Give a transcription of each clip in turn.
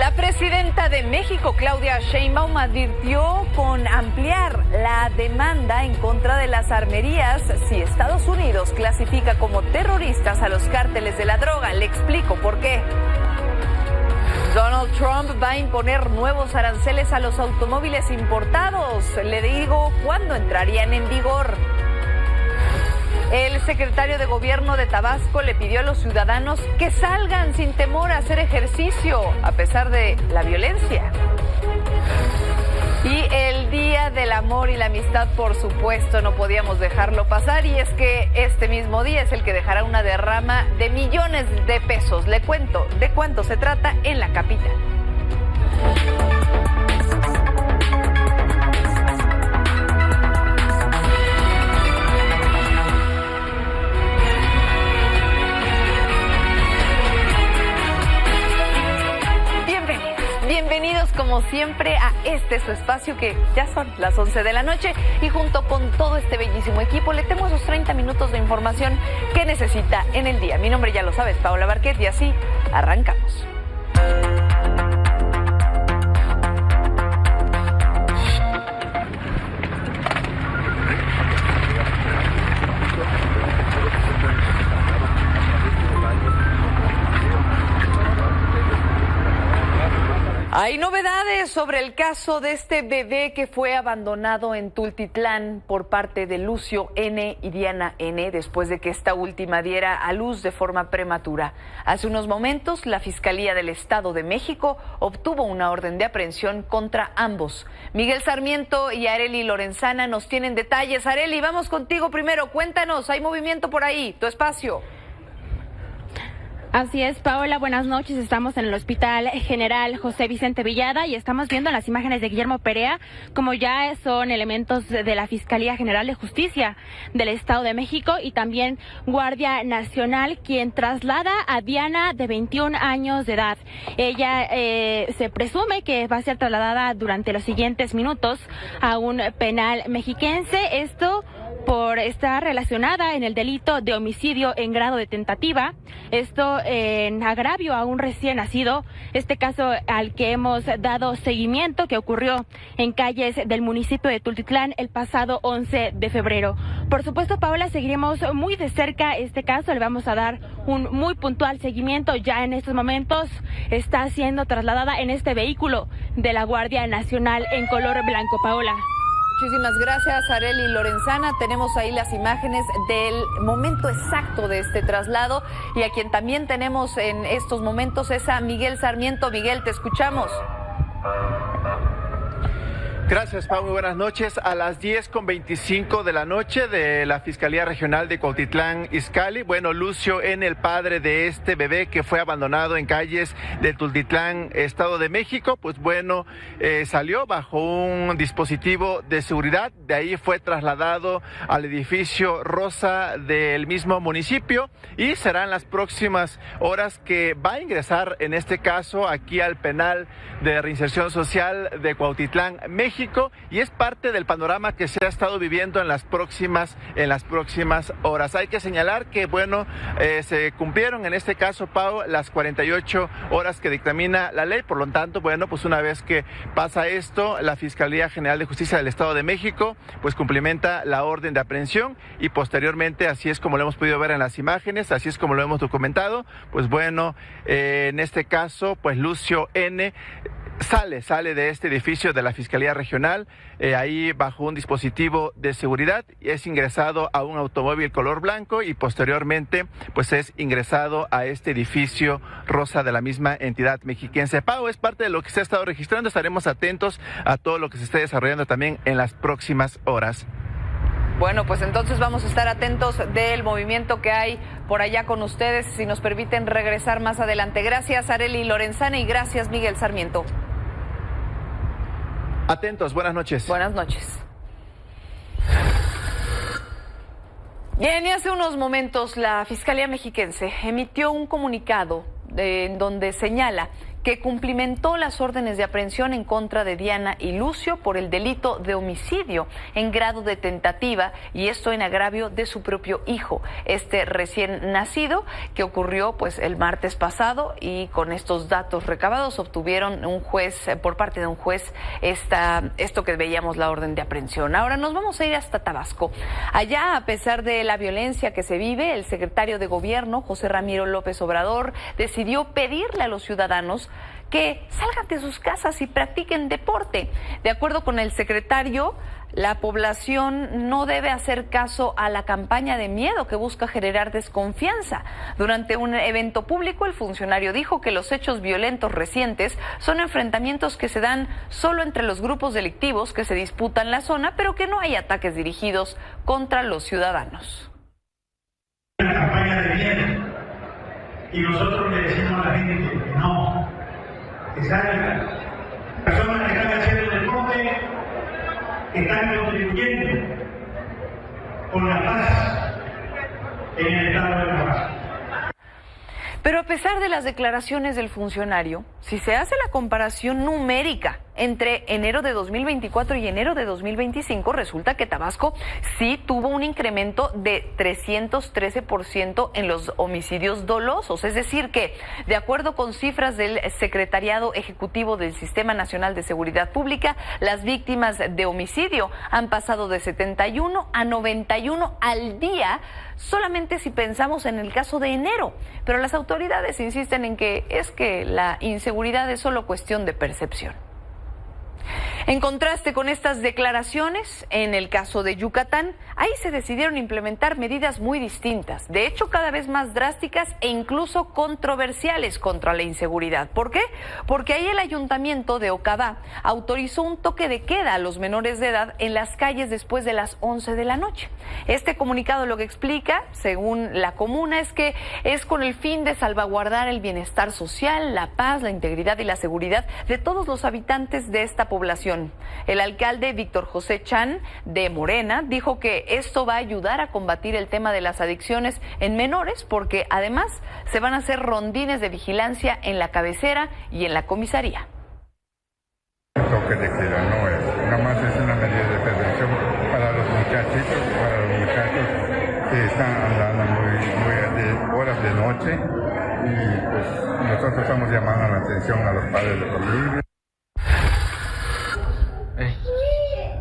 La presidenta de México, Claudia Sheinbaum, advirtió con ampliar la demanda en contra de las armerías si Estados Unidos clasifica como terroristas a los cárteles de la droga. Le explico por qué. Donald Trump va a imponer nuevos aranceles a los automóviles importados. Le digo cuándo entrarían en vigor. El secretario de Gobierno de Tabasco le pidió a los ciudadanos que salgan sin temor a hacer ejercicio, a pesar de la violencia. Y el Día del Amor y la Amistad, por supuesto, no podíamos dejarlo pasar. Y es que este mismo día es el que dejará una derrama de millones de pesos. Le cuento de cuánto se trata en la capital. Bienvenidos como siempre a su espacio que ya son las 11 de la noche y junto con todo este bellísimo equipo le tengo esos 30 minutos de información que necesita en el día. Mi nombre ya lo sabes, Paola Barquet, y así arrancamos. Hay novedades sobre el caso de este bebé que fue abandonado en Tultitlán por parte de Lucio N. y Diana N. después de que esta última diera a luz de forma prematura. Hace unos momentos, la Fiscalía del Estado de México obtuvo una orden de aprehensión contra ambos. Miguel Sarmiento y Arely Lorenzana nos tienen detalles. Arely, vamos contigo primero. Cuéntanos, ¿hay movimiento por ahí? Tu espacio. Así es, Paola, buenas noches. Estamos en el Hospital General José Vicente Villada y estamos viendo las imágenes de Guillermo Perea, como ya son elementos de la Fiscalía General de Justicia del Estado de México y también Guardia Nacional, quien traslada a Diana, de 21 años de edad. Ella se presume que va a ser trasladada durante los siguientes minutos a un penal mexiquense. Esto por estar relacionada en el delito de homicidio en grado de tentativa, esto en agravio a un recién nacido, este caso al que hemos dado seguimiento, que ocurrió en calles del municipio de Tultitlán el pasado 11 de febrero. Por supuesto, Paola, seguiremos muy de cerca este caso, le vamos a dar un muy puntual seguimiento. Ya en estos momentos está siendo trasladada en este vehículo de la Guardia Nacional en color blanco, Paola. Muchísimas gracias, Arely Lorenzana. Tenemos ahí las imágenes del momento exacto de este traslado y a quien también tenemos en estos momentos es a Miguel Sarmiento. Miguel, te escuchamos. Gracias, Pau. Muy buenas noches. A las 10:25 de la noche de la Fiscalía Regional de Cuautitlán Izcalli, Lucio N., el padre de este bebé que fue abandonado en calles de Tultitlán, Estado de México, salió bajo un dispositivo de seguridad. De ahí fue trasladado al edificio Rosa del mismo municipio y serán las próximas horas que va a ingresar, en este caso, aquí al penal de reinserción social de Cuautitlán, México. Y es parte del panorama que se ha estado viviendo en las próximas horas. Hay que señalar que, se cumplieron en este caso, Pau, las 48 horas que dictamina la ley. Por lo tanto, una vez que pasa esto, la Fiscalía General de Justicia del Estado de México, cumplimenta la orden de aprehensión y posteriormente, así es como lo hemos podido ver en las imágenes, así es como lo hemos documentado, en este caso, Lucio N. sale de este edificio de la Fiscalía Regional, ahí bajo un dispositivo de seguridad, y es ingresado a un automóvil color blanco y posteriormente es ingresado a este edificio rosa de la misma entidad mexiquense. Pau, es parte de lo que se ha estado registrando. Estaremos atentos a todo lo que se esté desarrollando también en las próximas horas. Bueno, entonces vamos a estar atentos del movimiento que hay por allá con ustedes, si nos permiten regresar más adelante. Gracias, Arely Lorenzana, y gracias, Miguel Sarmiento. Atentos, buenas noches. Buenas noches. Bien, y hace unos momentos la Fiscalía Mexiquense emitió un comunicado en donde señala que cumplimentó las órdenes de aprehensión en contra de Diana y Lucio por el delito de homicidio en grado de tentativa, y esto en agravio de su propio hijo, este recién nacido, que ocurrió pues el martes pasado, y con estos datos recabados obtuvieron por parte de un juez esto que veíamos, la orden de aprehensión. Ahora nos vamos a ir hasta Tabasco. Allá, a pesar de la violencia que se vive, el secretario de Gobierno, José Ramiro López Obrador, decidió pedirle a los ciudadanos que salgan de sus casas y practiquen deporte. De acuerdo con el secretario, la población no debe hacer caso a la campaña de miedo que busca generar desconfianza. Durante un evento público, el funcionario dijo que los hechos violentos recientes son enfrentamientos que se dan solo entre los grupos delictivos que se disputan la zona, pero que no hay ataques dirigidos contra los ciudadanos. Una campaña de miedo, y nosotros le decimos a la gente que no, que salgan. Personas que están haciendo deporte, que están contribuyendo con la paz en el estado de La Paz. Pero a pesar de las declaraciones del funcionario, si se hace la comparación numérica entre enero de 2024 y enero de 2025, resulta que Tabasco sí tuvo un incremento de 313% en los homicidios dolosos. Es decir que, de acuerdo con cifras del Secretariado Ejecutivo del Sistema Nacional de Seguridad Pública, las víctimas de homicidio han pasado de 71 a 91 al día, solamente si pensamos en el caso de enero. Pero las autoridades insisten en que la inseguridad es solo cuestión de percepción. En contraste con estas declaraciones, en el caso de Yucatán, ahí se decidieron implementar medidas muy distintas, de hecho cada vez más drásticas e incluso controversiales contra la inseguridad. ¿Por qué? Porque ahí el ayuntamiento de Ocabá autorizó un toque de queda a los menores de edad en las calles después de las 11 de la noche. Este comunicado lo que explica, según la comuna, es que es con el fin de salvaguardar el bienestar social, la paz, la integridad y la seguridad de todos los habitantes de esta población. El alcalde Víctor José Chan, de Morena, dijo que esto va a ayudar a combatir el tema de las adicciones en menores, porque además se van a hacer rondines de vigilancia en la cabecera y en la comisaría. El toque de queda no es, nada más es una medida de prevención para los muchachos que están andando muy de horas de noche, y pues nosotros estamos llamando la atención a los padres de familia.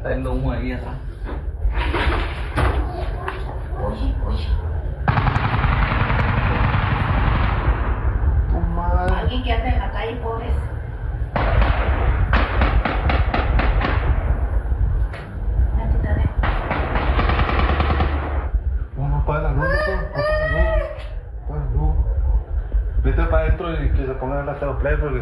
Tên đúng rồi kia hả? Alguien que anda en la calle, pobres. No apaga la luz, loco. Apaga la luz. Vete para adentro y que se pongan las play porque...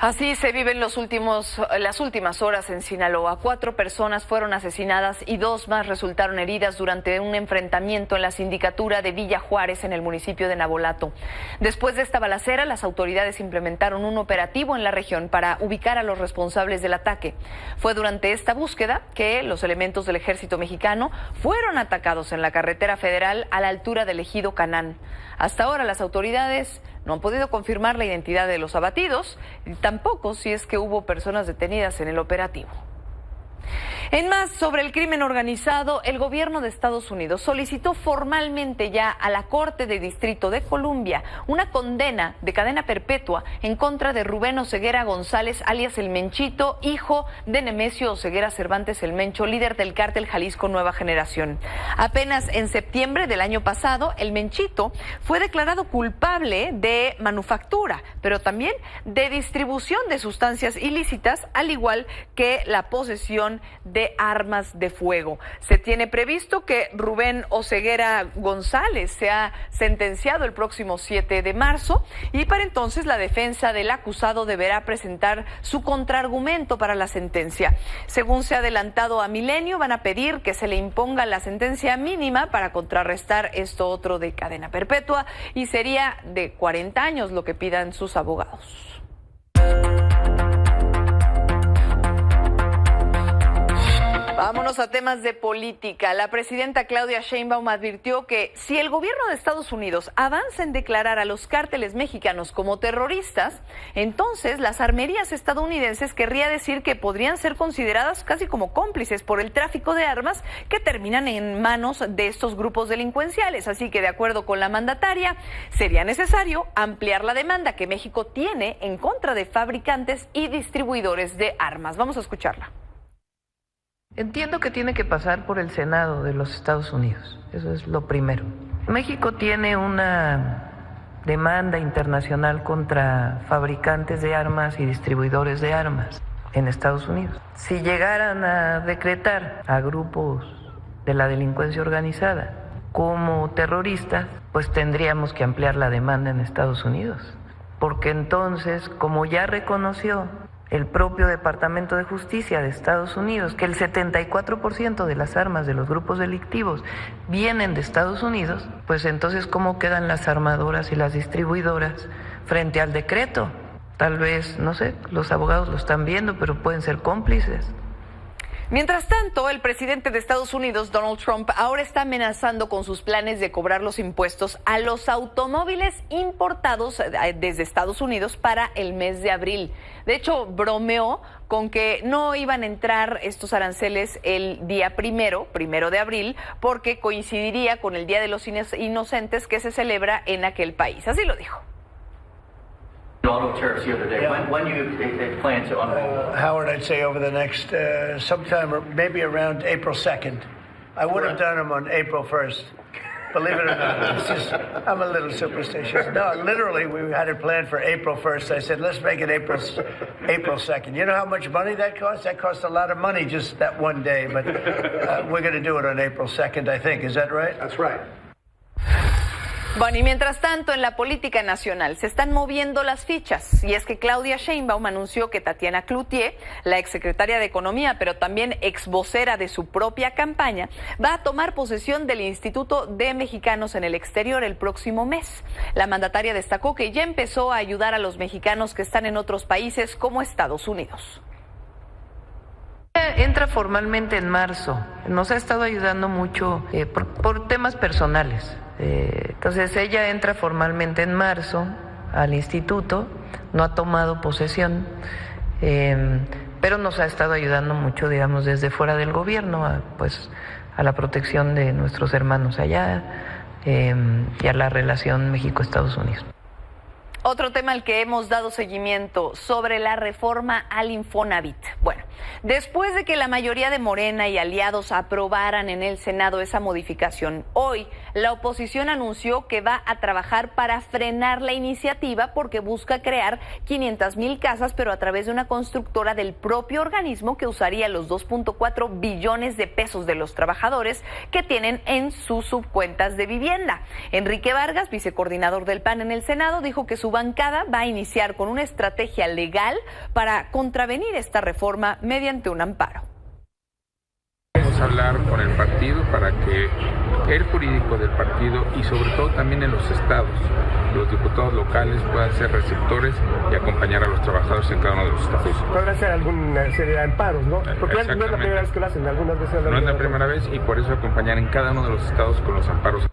Así se viven las últimas horas en Sinaloa. 4 personas fueron asesinadas y 2 más resultaron heridas durante un enfrentamiento en la sindicatura de Villa Juárez, en el municipio de Navolato. Después de esta balacera, las autoridades implementaron un operativo en la región para ubicar a los responsables del ataque. Fue durante esta búsqueda que los elementos del ejército mexicano fueron atacados en la carretera federal a la altura del ejido Canán. Hasta ahora las autoridades no han podido confirmar la identidad de los abatidos y tampoco si es que hubo personas detenidas en el operativo. En más sobre el crimen organizado, el gobierno de Estados Unidos solicitó formalmente ya a la Corte de Distrito de Columbia una condena de cadena perpetua en contra de Rubén Oseguera González, alias El Menchito, hijo de Nemesio Oseguera Cervantes El Mencho, líder del cártel Jalisco Nueva Generación. Apenas en septiembre del año pasado, El Menchito fue declarado culpable de manufactura, pero también de distribución de sustancias ilícitas, al igual que la posesión de armas de fuego. Se tiene previsto que Rubén Oseguera González sea sentenciado el próximo 7 de marzo y para entonces la defensa del acusado deberá presentar su contraargumento para la sentencia. Según se ha adelantado a Milenio, van a pedir que se le imponga la sentencia mínima para contrarrestar esto otro de cadena perpetua, y sería de 40 años lo que pidan sus abogados. Vámonos a temas de política. La presidenta Claudia Sheinbaum advirtió que si el gobierno de Estados Unidos avanza en declarar a los cárteles mexicanos como terroristas, entonces las armerías estadounidenses querría decir que podrían ser consideradas casi como cómplices por el tráfico de armas que terminan en manos de estos grupos delincuenciales. Así que, de acuerdo con la mandataria, sería necesario ampliar la demanda que México tiene en contra de fabricantes y distribuidores de armas. Vamos a escucharla. Entiendo que tiene que pasar por el Senado de los Estados Unidos, eso es lo primero. México tiene una demanda internacional contra fabricantes de armas y distribuidores de armas en Estados Unidos. Si llegaran a decretar a grupos de la delincuencia organizada como terroristas, pues tendríamos que ampliar la demanda en Estados Unidos, porque entonces, como ya reconoció el propio Departamento de Justicia de Estados Unidos, que el 74% de las armas de los grupos delictivos vienen de Estados Unidos, pues entonces, ¿cómo quedan las armadoras y las distribuidoras frente al decreto? Tal vez, no sé, los abogados lo están viendo, pero pueden ser cómplices. Mientras tanto, el presidente de Estados Unidos, Donald Trump, ahora está amenazando con sus planes de cobrar los impuestos a los automóviles importados desde Estados Unidos para el mes de abril. De hecho, bromeó con que no iban a entrar estos aranceles el día primero de abril, porque coincidiría con el Día de los Inocentes que se celebra en aquel país. Así lo dijo. Auto tariffs the other day. Yeah. When do you plan to unroll? Howard, I'd say over the next sometime, or maybe around April 2nd. I would have done them on April 1st. Believe it or not, it's just, I'm a little superstitious. No, literally, we had it planned for April 1st. I said, let's make it April 2nd. You know how much money that costs? That costs a lot of money just that one day, but we're going to do it on April 2nd, I think. Is that right? That's right. Bueno, y mientras tanto, en la política nacional se están moviendo las fichas, y es que Claudia Sheinbaum anunció que Tatiana Cloutier, la exsecretaria de Economía, pero también exvocera de su propia campaña, va a tomar posesión del Instituto de Mexicanos en el Exterior el próximo mes. La mandataria destacó que ya empezó a ayudar a los mexicanos que están en otros países como Estados Unidos. Entra formalmente en marzo, nos ha estado ayudando mucho por temas personales. Entonces ella entra formalmente en marzo al instituto, no ha tomado posesión, pero nos ha estado ayudando mucho, digamos, desde fuera del gobierno, a la protección de nuestros hermanos allá y a la relación México-Estados Unidos. Otro tema al que hemos dado seguimiento, sobre la reforma al Infonavit. Bueno, después de que la mayoría de Morena y aliados aprobaran en el Senado esa modificación, hoy la oposición anunció que va a trabajar para frenar la iniciativa porque busca crear 500,000 casas, pero a través de una constructora del propio organismo que usaría los 2.4 billones de pesos de los trabajadores que tienen en sus subcuentas de vivienda. Enrique Vargas, vicecoordinador del PAN en el Senado, dijo que su bancada va a iniciar con una estrategia legal para contravenir esta reforma mediante un amparo. Vamos a hablar con el partido para que el jurídico del partido y sobre todo también en los estados, los diputados locales puedan ser receptores y acompañar a los trabajadores en cada uno de los estados. Podrán ser alguna serie de amparos, ¿no? Porque no es la primera vez que lo hacen, algunas veces... No es la primera vez y por eso acompañar en cada uno de los estados con los amparos.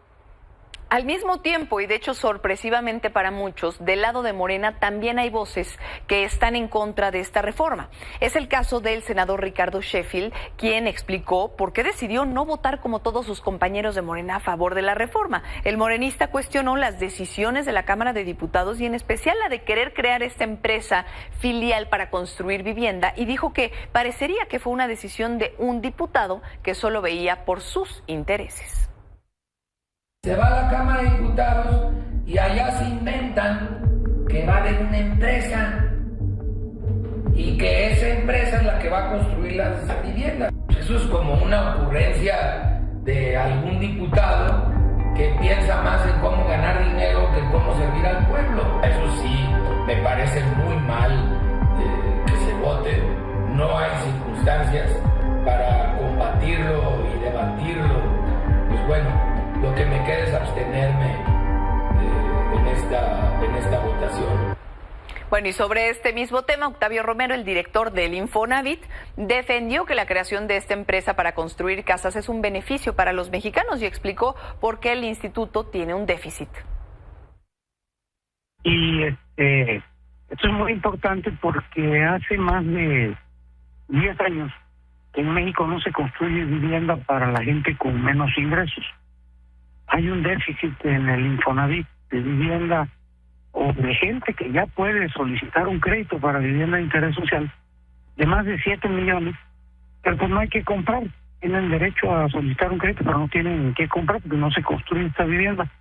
Al mismo tiempo, y de hecho sorpresivamente para muchos, del lado de Morena también hay voces que están en contra de esta reforma. Es el caso del senador Ricardo Sheffield, quien explicó por qué decidió no votar como todos sus compañeros de Morena a favor de la reforma. El morenista cuestionó las decisiones de la Cámara de Diputados y en especial la de querer crear esta empresa filial para construir vivienda, y dijo que parecería que fue una decisión de un diputado que solo veía por sus intereses. Se va a la Cámara de Diputados y allá se inventan que va a haber una empresa y que esa empresa es la que va a construir las viviendas. Eso es como una ocurrencia de algún diputado que piensa más en cómo ganar dinero que en cómo servir al pueblo. Eso sí, me parece muy mal que se vote. No hay circunstancias para combatirlo y debatirlo. Pues bueno, lo que me queda es abstenerme en esta votación. Bueno, y sobre este mismo tema, Octavio Romero, el director del Infonavit, defendió que la creación de esta empresa para construir casas es un beneficio para los mexicanos y explicó por qué el instituto tiene un déficit. Y esto es muy importante porque hace más de 10 años que en México no se construye vivienda para la gente con menos ingresos. Hay un déficit en el Infonavit de vivienda o de gente que ya puede solicitar un crédito para vivienda de interés social de más de 7 millones, pero pues no hay que comprar. Tienen derecho a solicitar un crédito, pero no tienen que comprar porque no se construye esta vivienda.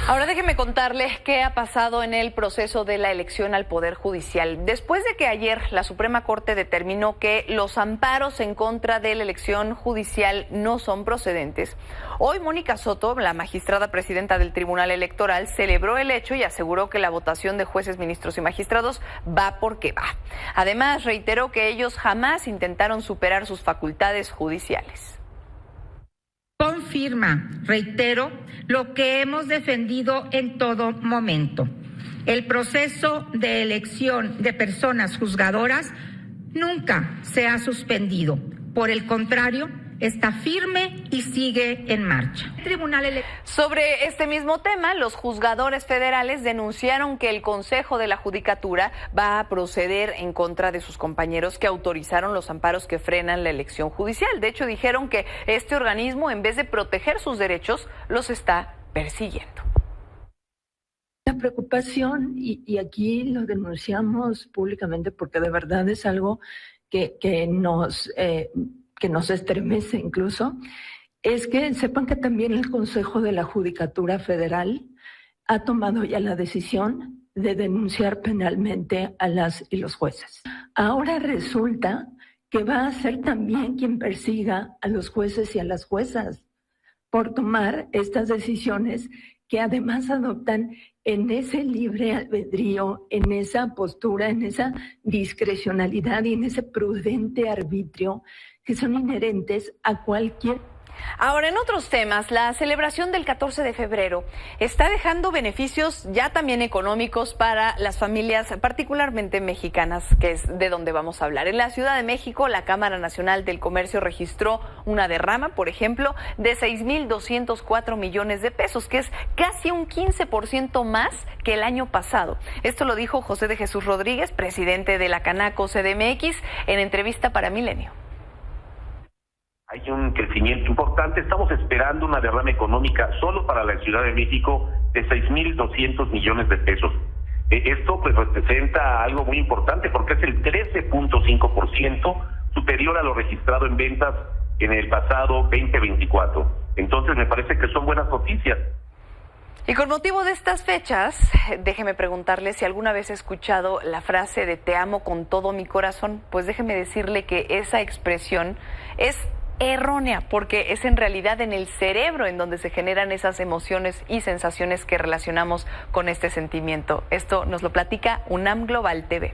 Ahora déjenme contarles qué ha pasado en el proceso de la elección al Poder Judicial. Después de que ayer la Suprema Corte determinó que los amparos en contra de la elección judicial no son procedentes, hoy Mónica Soto, la magistrada presidenta del Tribunal Electoral, celebró el hecho y aseguró que la votación de jueces, ministros y magistrados va porque va. Además, reiteró que ellos jamás intentaron superar sus facultades judiciales. Confirma, reitero, lo que hemos defendido en todo momento. El proceso de elección de personas juzgadoras nunca se ha suspendido. Por el contrario, está firme y sigue en marcha. Sobre este mismo tema, los juzgadores federales denunciaron que el Consejo de la Judicatura va a proceder en contra de sus compañeros que autorizaron los amparos que frenan la elección judicial. De hecho, dijeron que este organismo, en vez de proteger sus derechos, los está persiguiendo. La preocupación, y aquí lo denunciamos públicamente porque de verdad es algo que nos estremece incluso, es que sepan que también el Consejo de la Judicatura Federal ha tomado ya la decisión de denunciar penalmente a las y los jueces. Ahora resulta que va a ser también quien persiga a los jueces y a las juezas por tomar estas decisiones que además adoptan en ese libre albedrío, en esa postura, en esa discrecionalidad y en ese prudente arbitrio que son inherentes a cualquier... Ahora, en otros temas, la celebración del 14 de febrero está dejando beneficios ya también económicos para las familias, particularmente mexicanas, que es de donde vamos a hablar. En la Ciudad de México, la Cámara Nacional del Comercio registró una derrama, por ejemplo, de 6,204 millones de pesos, que es casi un 15% más que el año pasado. Esto lo dijo José de Jesús Rodríguez, presidente de la Canaco CDMX, en entrevista para Milenio. Hay un crecimiento importante. Estamos esperando una derrama económica solo para la Ciudad de México de 6,200 millones de pesos. Esto pues representa algo muy importante porque es el 13.5% superior a lo registrado en ventas en el pasado 2024. Entonces me parece que son buenas noticias. Y con motivo de estas fechas, déjeme preguntarle si alguna vez ha escuchado la frase de "te amo con todo mi corazón". Pues déjeme decirle que esa expresión es errónea, porque es en realidad en el cerebro en donde se generan esas emociones y sensaciones que relacionamos con este sentimiento. Esto nos lo platica UNAM Global TV.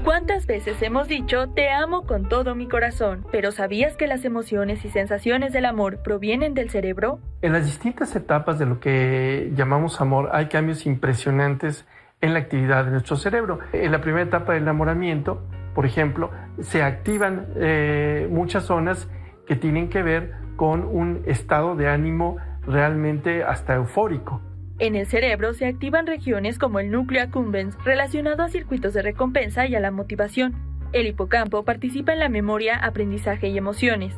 ¿Cuántas veces hemos dicho "te amo con todo mi corazón"? Pero ¿sabías que las emociones y sensaciones del amor provienen del cerebro? En las distintas etapas de lo que llamamos amor hay cambios impresionantes en la actividad de nuestro cerebro. En la primera etapa del enamoramiento, por ejemplo, se activan muchas zonas que tienen que ver con un estado de ánimo realmente hasta eufórico. En el cerebro se activan regiones como el núcleo accumbens, relacionado a circuitos de recompensa y a la motivación. El hipocampo participa en la memoria, aprendizaje y emociones.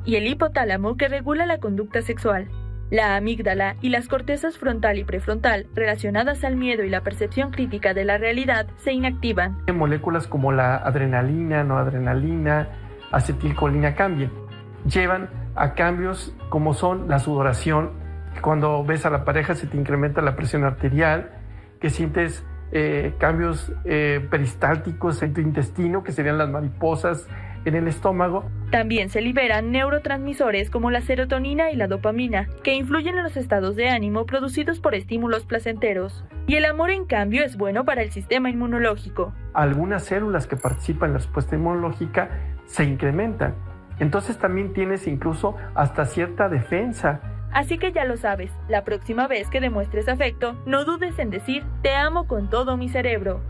Y el hipotálamo, que regula la conducta sexual. La amígdala y las cortezas frontal y prefrontal, relacionadas al miedo y la percepción crítica de la realidad, se inactivan. Moléculas como la adrenalina, noradrenalina, acetilcolina cambian. Llevan a cambios como son la sudoración. Cuando ves a la pareja se te incrementa la presión arterial, que sientes cambios peristálticos en tu intestino, que serían las mariposas en el estómago. También se liberan neurotransmisores como la serotonina y la dopamina, que influyen en los estados de ánimo producidos por estímulos placenteros. Y el amor, en cambio, es bueno para el sistema inmunológico. Algunas células que participan en la respuesta inmunológica se incrementan. Entonces también tienes incluso hasta cierta defensa. Así que ya lo sabes, la próxima vez que demuestres afecto, no dudes en decir te amo con todo mi cerebro.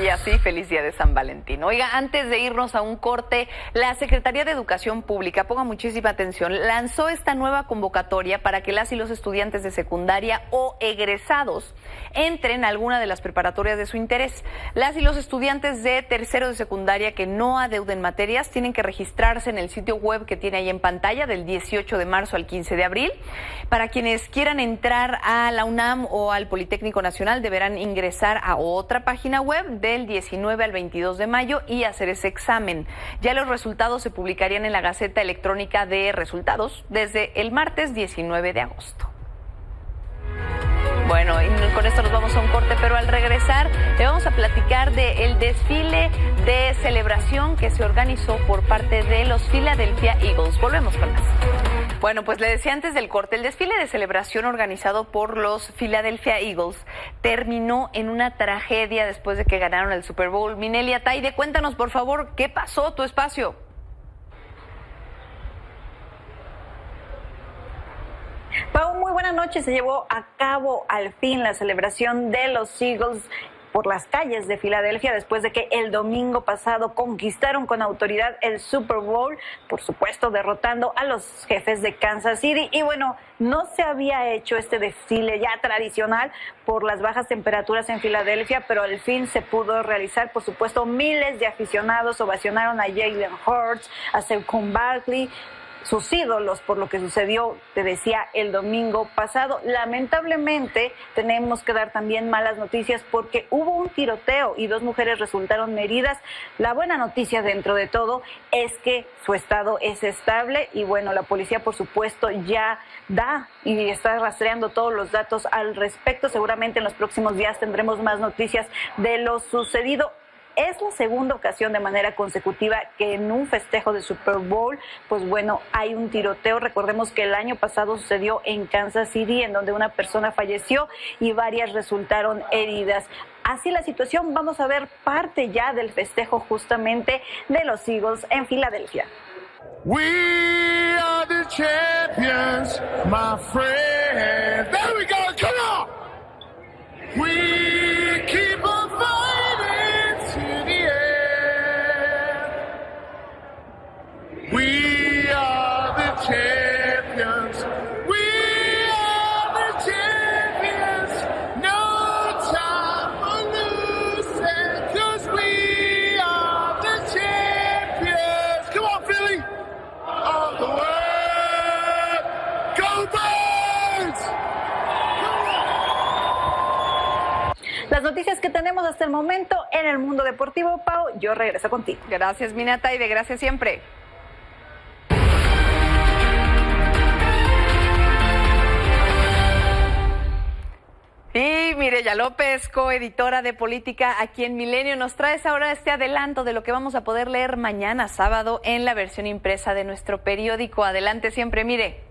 Y así, feliz día de San Valentín. Oiga, antes de irnos a un corte, la Secretaría de Educación Pública, ponga muchísima atención, lanzó esta nueva convocatoria para que las y los estudiantes de secundaria o egresados entren a alguna de las preparatorias de su interés. Las y los estudiantes de tercero de secundaria que no adeuden materias tienen que registrarse en el sitio web que tiene ahí en pantalla del 18 de marzo al 15 de abril. Para quienes quieran entrar a la UNAM o al Politécnico Nacional, deberán ingresar a otra página web del 19 al 22 de mayo y hacer ese examen. Ya los resultados se publicarían en la Gaceta Electrónica de Resultados desde el martes 19 de agosto. Bueno, y con esto nos vamos a un corte, pero al regresar le vamos a platicar del desfile de celebración que se organizó por parte de los Philadelphia Eagles. Volvemos con más. Bueno, pues le decía antes del corte, el desfile de celebración organizado por los Philadelphia Eagles terminó en una tragedia después de que ganaron el Super Bowl. Minelia Taide, cuéntanos por favor, ¿qué pasó? Tu espacio. Pau, muy buenas noches. Se llevó a cabo al fin la celebración de los Eagles por las calles de Filadelfia después de que el domingo pasado conquistaron con autoridad el Super Bowl, por supuesto derrotando a los Jefes de Kansas City. Y bueno, no se había hecho este desfile ya tradicional por las bajas temperaturas en Filadelfia, pero al fin se pudo realizar. Por supuesto, miles de aficionados ovacionaron a Jalen Hurts, a Saquon Barkley, sus ídolos, por lo que sucedió, te decía, el domingo pasado. Lamentablemente tenemos que dar también malas noticias porque hubo un tiroteo y 2 mujeres resultaron heridas. La buena noticia dentro de todo es que su estado es estable y bueno, la policía por supuesto ya da y está rastreando todos los datos al respecto. Seguramente en los próximos días tendremos más noticias de lo sucedido. Es la segunda ocasión de manera consecutiva que en un festejo de Super Bowl, pues bueno, hay un tiroteo. Recordemos que el año pasado sucedió en Kansas City, en donde una persona falleció y varias resultaron heridas. Así la situación, vamos a ver parte ya del festejo justamente de los Eagles en Filadelfia. We are the champions, my friend. There we go, come on. We keep on fighting to the end. We are the champions. We are the champions. No time for losing, 'cause we are the champions. Come on, Philly. Of the world. Go Birds! Las noticias que tenemos hasta el momento en el mundo deportivo, Pau, yo regreso contigo. Gracias, Minata, y de gracias siempre. Y Mireya López, coeditora de política aquí en Milenio, nos traes ahora este adelanto de lo que vamos a poder leer mañana sábado en la versión impresa de nuestro periódico. Adelante siempre, Mire.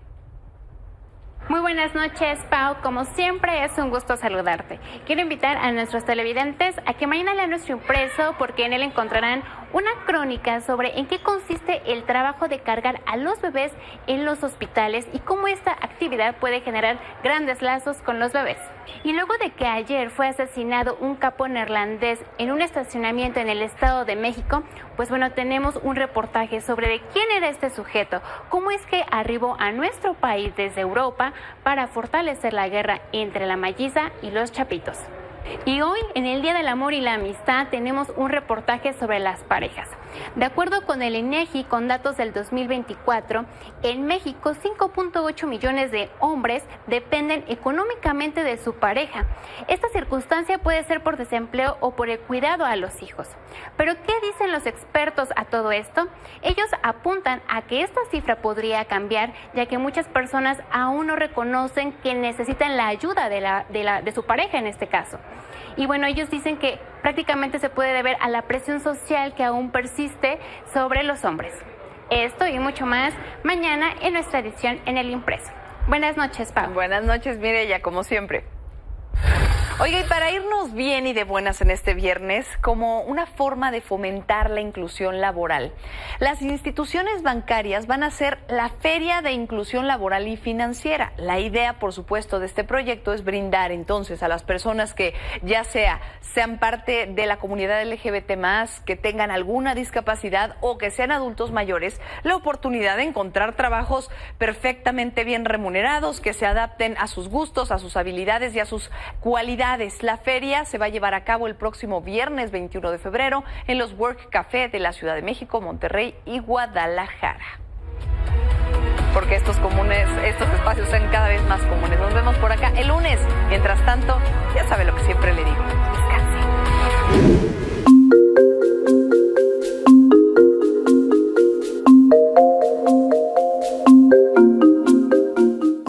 Muy buenas noches, Pau. Como siempre, es un gusto saludarte. Quiero invitar a nuestros televidentes a que mañana lean nuestro impreso, porque en él encontrarán una crónica sobre en qué consiste el trabajo de cargar a los bebés en los hospitales y cómo esta actividad puede generar grandes lazos con los bebés. Y luego de que ayer fue asesinado un capo neerlandés en un estacionamiento en el Estado de México, pues bueno, tenemos un reportaje sobre de quién era este sujeto, cómo es que arribó a nuestro país desde Europa para fortalecer la guerra entre la Malliza y los Chapitos. Y hoy, en el Día del Amor y la Amistad, tenemos un reportaje sobre las parejas. De acuerdo con el INEGI, con datos del 2024, en México 5.8 millones de hombres dependen económicamente de su pareja. Esta circunstancia puede ser por desempleo o por el cuidado a los hijos. Pero ¿qué dicen los expertos a todo esto? Ellos apuntan a que esta cifra podría cambiar, ya que muchas personas aún no reconocen que necesitan la ayuda de su pareja en este caso. Y bueno, ellos dicen que prácticamente se puede deber a la presión social que aún persiste sobre los hombres. Esto y mucho más mañana en nuestra edición en el impreso. Buenas noches, Pau. Buenas noches, Mireya, como siempre. Oiga, y para irnos bien y de buenas en este viernes, como una forma de fomentar la inclusión laboral, las instituciones bancarias van a hacer la Feria de Inclusión Laboral y Financiera. La idea, por supuesto, de este proyecto es brindar entonces a las personas que ya sean parte de la comunidad LGBT+, que tengan alguna discapacidad o que sean adultos mayores, la oportunidad de encontrar trabajos perfectamente bien remunerados, que se adapten a sus gustos, a sus habilidades y a sus cualidades. La feria se va a llevar a cabo el próximo viernes 21 de febrero en los Work Café de la Ciudad de México, Monterrey y Guadalajara. Porque estos espacios sean cada vez más comunes. Nos vemos por acá el lunes. Mientras tanto, ya sabe lo que